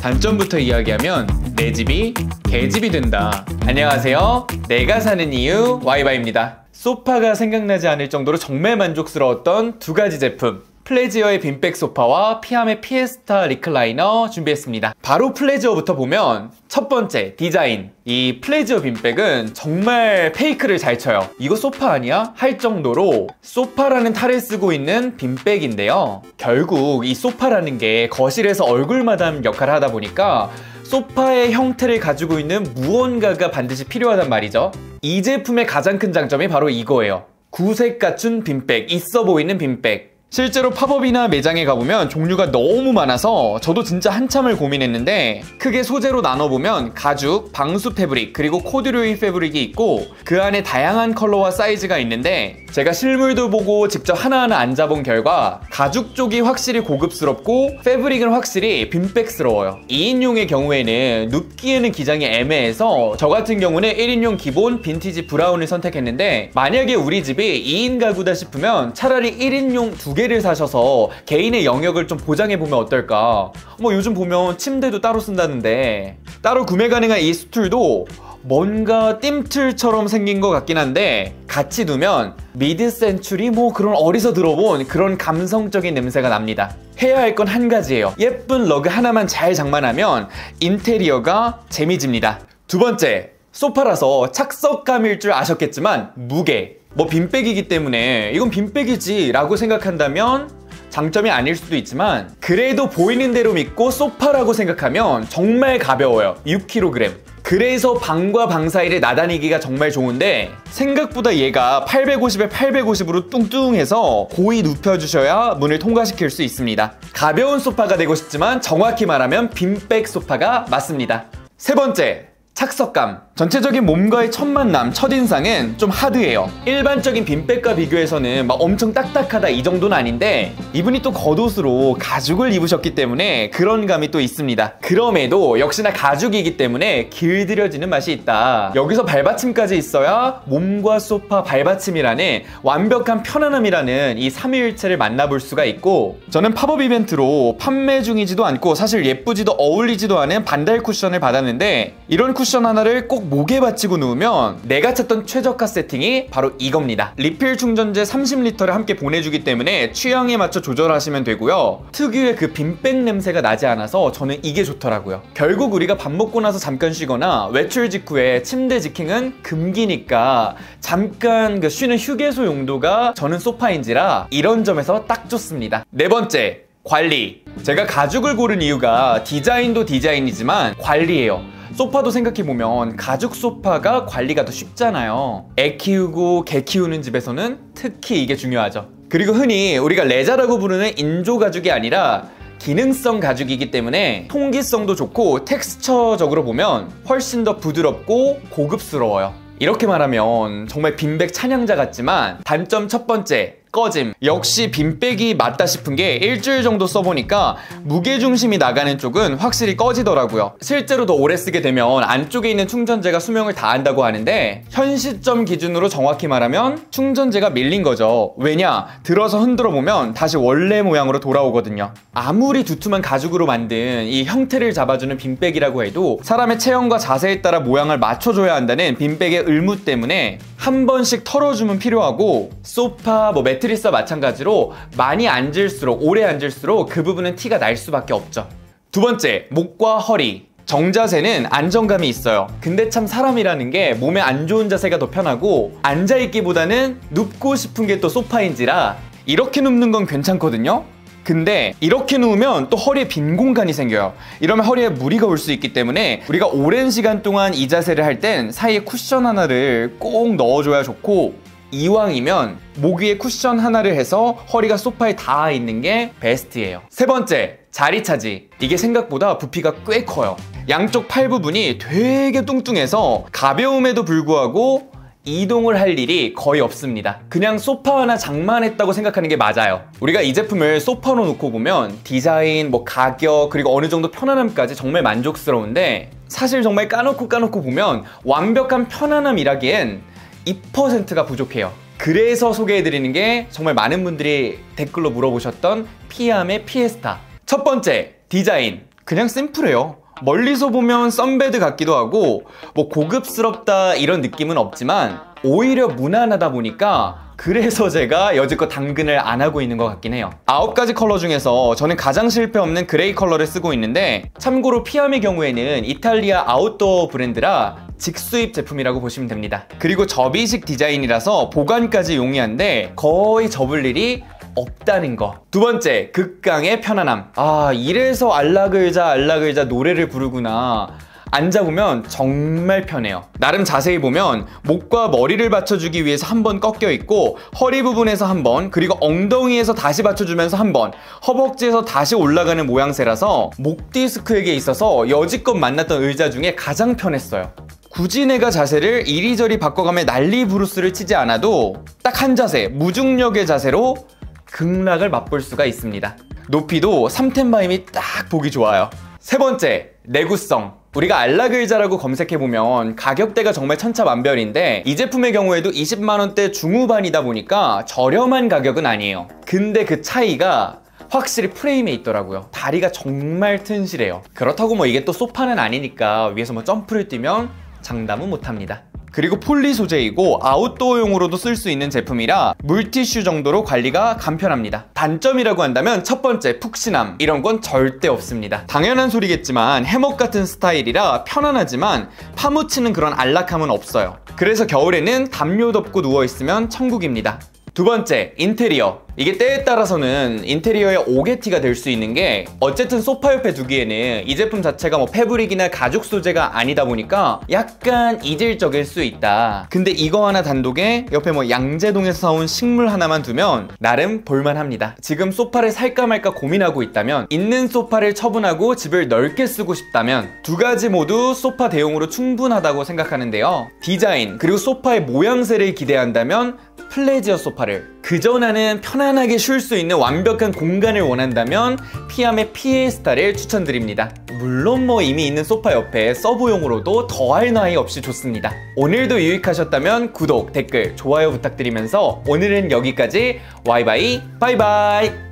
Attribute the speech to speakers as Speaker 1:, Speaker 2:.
Speaker 1: 단점부터 이야기하면 내 집이 개집이 된다. 안녕하세요. 내가 사는 이유 와이바입니다. 소파가 생각나지 않을 정도로 정말 만족스러웠던 두 가지 제품, 플레지어의 빈백 소파와 피암의 피에스타 리클라이너 준비했습니다. 바로 플레지어부터 보면 첫 번째, 디자인. 이 플레지어 빈백은 정말 페이크를 잘 쳐요. 이거 소파 아니야? 할 정도로 소파라는 탈을 쓰고 있는 빈백인데요. 결국 이 소파라는 게 거실에서 얼굴 마담 역할을 하다 보니까 소파의 형태를 가지고 있는 무언가가 반드시 필요하단 말이죠. 이 제품의 가장 큰 장점이 바로 이거예요. 구색 갖춘 빈백, 있어 보이는 빈백. 실제로 팝업이나 매장에 가보면 종류가 너무 많아서 저도 진짜 한참을 고민했는데, 크게 소재로 나눠보면 가죽, 방수 패브릭, 그리고 코듀로이 패브릭이 있고 그 안에 다양한 컬러와 사이즈가 있는데, 제가 실물도 보고 직접 하나하나 앉아본 결과 가죽 쪽이 확실히 고급스럽고 패브릭은 확실히 빈백스러워요. 2인용의 경우에는 눕기에는 기장이 애매해서 저 같은 경우는 1인용 기본 빈티지 브라운을 선택했는데, 만약에 우리 집이 2인 가구다 싶으면 차라리 1인용 2개를 사셔서 개인의 영역을 좀 보장해보면 어떨까. 요즘 보면 침대도 따로 쓴다는데, 따로 구매 가능한 이 스툴도 뭔가 띰틀처럼 생긴 것 같긴 한데, 같이 두면 미드 센추리 그런 어디서 들어본 그런 감성적인 냄새가 납니다. 해야 할 건 한 가지예요. 예쁜 러그 하나만 잘 장만하면 인테리어가 재미집니다. 두 번째, 소파라서 착석감일 줄 아셨겠지만 무게. 빈백이기 때문에 이건 빈백이지 라고 생각한다면 장점이 아닐 수도 있지만, 그래도 보이는 대로 믿고 소파라고 생각하면 정말 가벼워요. 6kg. 그래서 방과 방 사이를 나다니기가 정말 좋은데, 생각보다 얘가 850에 850으로 뚱뚱해서 고이 눕혀주셔야 문을 통과시킬 수 있습니다. 가벼운 소파가 되고 싶지만 정확히 말하면 빈백 소파가 맞습니다. 세 번째, 착석감. 전체적인 몸과의 첫 만남, 첫인상은 좀 하드해요. 일반적인 빈백과 비교해서는 엄청 딱딱하다 이 정도는 아닌데, 이분이 또 겉옷으로 가죽을 입으셨기 때문에 그런 감이 또 있습니다. 그럼에도 역시나 가죽이기 때문에 길들여지는 맛이 있다. 여기서 발받침까지 있어야 몸과 소파 발받침이라는 완벽한 편안함이라는 이 삼위일체를 만나볼 수가 있고, 저는 팝업 이벤트로 판매 중이지도 않고 사실 예쁘지도 어울리지도 않은 반달 쿠션을 받았는데, 이런 쿠션 하나를 꼭 목에 받치고 누우면 내가 찾던 최저가 세팅이 바로 이겁니다. 리필 충전재 30L를 함께 보내주기 때문에 취향에 맞춰 조절하시면 되고요. 특유의 그 빈백 냄새가 나지 않아서 저는 이게 좋더라고요. 결국 우리가 밥 먹고 나서 잠깐 쉬거나 외출 직후에 침대 지킹은 금기니까 잠깐 쉬는 휴게소 용도가 저는 소파인지라 이런 점에서 딱 좋습니다. 네 번째, 관리. 제가 가죽을 고른 이유가 디자인도 디자인이지만 관리예요. 소파도 생각해보면 가죽 소파가 관리가 더 쉽잖아요. 애 키우고 개 키우는 집에서는 특히 이게 중요하죠. 그리고 흔히 우리가 레자라고 부르는 인조 가죽이 아니라 기능성 가죽이기 때문에 통기성도 좋고 텍스처적으로 보면 훨씬 더 부드럽고 고급스러워요. 이렇게 말하면 정말 빈백 찬양자 같지만, 단점 첫 번째, 꺼짐. 역시 빈백이 맞다 싶은 게 일주일 정도 써보니까 무게중심이 나가는 쪽은 확실히 꺼지더라고요. 실제로 더 오래 쓰게 되면 안쪽에 있는 충전재가 수명을 다한다고 하는데, 현 시점 기준으로 정확히 말하면 충전재가 밀린 거죠. 왜냐? 들어서 흔들어 보면 다시 원래 모양으로 돌아오거든요. 아무리 두툼한 가죽으로 만든 이 형태를 잡아주는 빈백이라고 해도 사람의 체형과 자세에 따라 모양을 맞춰줘야 한다는 빈백의 의무 때문에 한 번씩 털어주면 필요하고, 소파, 매트리스와 마찬가지로 많이 앉을수록, 오래 앉을수록 그 부분은 티가 날 수밖에 없죠. 두 번째, 목과 허리. 정자세는 안정감이 있어요. 근데 참 사람이라는 게 몸에 안 좋은 자세가 더 편하고, 앉아있기보다는 눕고 싶은 게 또 소파인지라 이렇게 눕는 건 괜찮거든요. 근데 이렇게 누우면 또 허리에 빈 공간이 생겨요. 이러면 허리에 무리가 올 수 있기 때문에 우리가 오랜 시간 동안 이 자세를 할 땐 사이에 쿠션 하나를 꼭 넣어줘야 좋고, 이왕이면 목 위에 쿠션 하나를 해서 허리가 소파에 닿아 있는 게 베스트예요. 세 번째, 자리 차지. 이게 생각보다 부피가 꽤 커요. 양쪽 팔 부분이 되게 뚱뚱해서 가벼움에도 불구하고 이동을 할 일이 거의 없습니다. 그냥 소파 하나 장만했다고 생각하는 게 맞아요. 우리가 이 제품을 소파로 놓고 보면 디자인, 가격, 그리고 어느 정도 편안함까지 정말 만족스러운데, 사실 정말 까놓고 보면 완벽한 편안함이라기엔 2%가 부족해요. 그래서 소개해드리는 게 정말 많은 분들이 댓글로 물어보셨던 피암의 피에스타. 첫 번째, 디자인. 그냥 심플해요. 멀리서 보면 썬베드 같기도 하고 뭐 고급스럽다 이런 느낌은 없지만 오히려 무난하다 보니까 그래서 제가 여지껏 당근을 안 하고 있는 것 같긴 해요. 9가지 컬러 중에서 저는 가장 실패 없는 그레이 컬러를 쓰고 있는데, 참고로 피암의 경우에는 이탈리아 아웃도어 브랜드라 직수입 제품이라고 보시면 됩니다. 그리고 접이식 디자인이라서 보관까지 용이한데 거의 접을 일이 없다는 거. 두 번째, 극강의 편안함. 이래서 알락을자 노래를 부르구나. 앉아보면 정말 편해요. 나름 자세히 보면 목과 머리를 받쳐주기 위해서 한 번 꺾여 있고, 허리 부분에서 한 번, 그리고 엉덩이에서 다시 받쳐주면서 한 번, 허벅지에서 다시 올라가는 모양새라서 목 디스크에게 있어서 여지껏 만났던 의자 중에 가장 편했어요. 굳이 내가 자세를 이리저리 바꿔가며 난리 부르스를 치지 않아도 딱 한 자세, 무중력의 자세로 극락을 맛볼 수가 있습니다. 높이도 3텐바임이 딱 보기 좋아요. 세 번째, 내구성. 우리가 알락의자라고 검색해보면 가격대가 정말 천차만별인데, 이 제품의 경우에도 20만원대 중후반이다 보니까 저렴한 가격은 아니에요. 근데 그 차이가 확실히 프레임에 있더라고요. 다리가 정말 튼실해요. 그렇다고 뭐 이게 또 소파는 아니니까 위에서 뭐 점프를 뛰면 장담은 못합니다. 그리고 폴리 소재이고 아웃도어용으로도 쓸 수 있는 제품이라 물티슈 정도로 관리가 간편합니다. 단점이라고 한다면 첫 번째, 푹신함. 이런 건 절대 없습니다. 당연한 소리겠지만 해먹 같은 스타일이라 편안하지만 파묻히는 그런 안락함은 없어요. 그래서 겨울에는 담요 덮고 누워있으면 천국입니다. 두 번째, 인테리어. 이게 때에 따라서는 인테리어의 오게티가 될 수 있는 게, 어쨌든 소파 옆에 두기에는 이 제품 자체가 뭐 패브릭이나 가죽 소재가 아니다 보니까 약간 이질적일 수 있다. 근데 이거 하나 단독에 옆에 뭐 양재동에서 사온 식물 하나만 두면 나름 볼만합니다. 지금 소파를 살까 말까 고민하고 있다면, 있는 소파를 처분하고 집을 넓게 쓰고 싶다면 두 가지 모두 소파 대용으로 충분하다고 생각하는데요. 디자인 그리고 소파의 모양새를 기대한다면 플레지어 소파를, 그저 나는 편안하게 쉴 수 있는 완벽한 공간을 원한다면 피암의 피에스타를 추천드립니다. 물론 뭐 이미 있는 소파 옆에 서브용으로도 더할 나위 없이 좋습니다. 오늘도 유익하셨다면 구독, 댓글, 좋아요 부탁드리면서 오늘은 여기까지. 와이바이, 바이바이.